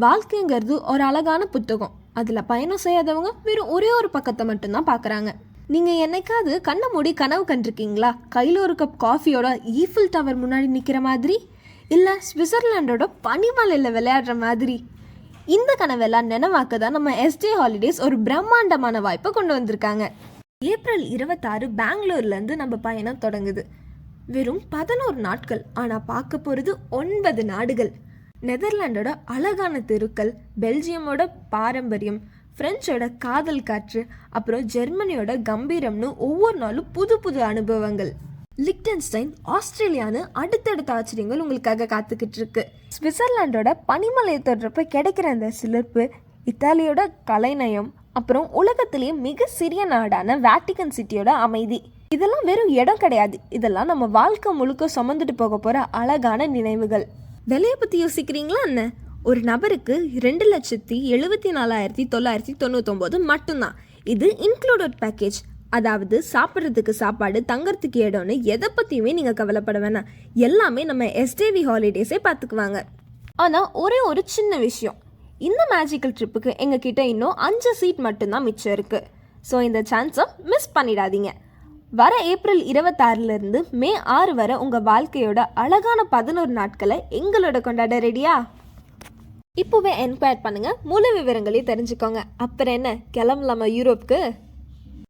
வாழ்க்கைங்கிறது ஒரு அழகான புத்தகம். அதில் பயணம் செய்யாதவங்க வெறும் ஒரே ஒரு பக்கத்தை மட்டும்தான் பார்க்குறாங்க. நீங்கள் என்னைக்காவது கண்ணை மூடி கனவு கண்டிருக்கீங்களா? கையில் ஒரு கப் காஃபியோட ஈஃபில் டவர் முன்னாடி நிற்கிற மாதிரி, இல்லை சுவிட்சர்லாண்டோட பனிமலையில் விளையாடுற மாதிரி? இந்த கனவெல்லாம் நினைவாக்க தான் நம்ம எஸ்டே ஹாலிடேஸ் ஒரு பிரம்மாண்டமான வாய்ப்பை கொண்டு வந்திருக்காங்க. ஏப்ரல் 26 பெங்களூர்லேருந்து நம்ம பயணம் தொடங்குது. வெறும் 11 நாட்கள், ஆனால் பார்க்க போகிறது 9 நாடுகள். நெதர்லாண்டோட அழகான தெருக்கள், பெல்ஜியமோட பாரம்பரியம், பிரெஞ்சோட காதல் காற்று, அப்புறம் ஜெர்மனியோட கம்பீரம்னு ஒவ்வொரு நாளும் புது புது அனுபவங்கள். லிக்டன்ஸ்டைன், ஆஸ்திரேலியான்னு அடுத்தடுத்த ஆச்சரியங்கள் உங்களுக்காக காத்துக்கிட்டு இருக்கு. சுவிட்சர்லாண்டோட பனிமலையை தொடுறப்ப கிடைக்கிற அந்த சிலிர்ப்பு, இத்தாலியோட கலைநயம், அப்புறம் உலகத்திலேயே மிக சிறிய நாடான வேட்டிகன் சிட்டியோட அமைதி. இதெல்லாம் வெறும் இடம் கிடையாது, இதெல்லாம் நம்ம வாழ்க்கை முழுக்க சுமந்துட்டு போக போகிற அழகான நினைவுகள். விலையை பற்றி யோசிக்கிறீங்களா என்ன? ஒரு நபருக்கு 2,74,999 மட்டும்தான். இது இன்க்ளூடட் பேக்கேஜ். அதாவது சாப்பிட்றதுக்கு சாப்பாடு, தங்கறதுக்கு இடம்னு எதை பற்றியுமே நீங்கள் கவலைப்பட வேணாம். எல்லாமே நம்ம எஸ்டேவி ஹாலிடேஸே பார்த்துக்குவாங்க. ஆனால் ஒரே ஒரு சின்ன விஷயம், இந்த மேஜிக்கல் ட்ரிப்புக்கு எங்ககிட்ட இன்னும் 5 சீட் மட்டும்தான் மிச்சம் இருக்குது. ஸோ இந்த சான்ஸை மிஸ் பண்ணிடாதீங்க. வர ஏப்ரல் 26 மே 6 வரை உங்கள் வாழ்க்கையோட அழகான 11 நாட்களை எங்களோட கொண்டாட ரெடியா? இப்போவே என்கொயர் பண்ணுங்கள், முழு விவரங்களையும் தெரிஞ்சுக்கோங்க. அப்புறம் என்ன, கிளம்பலாமா யூரோப்புக்கு?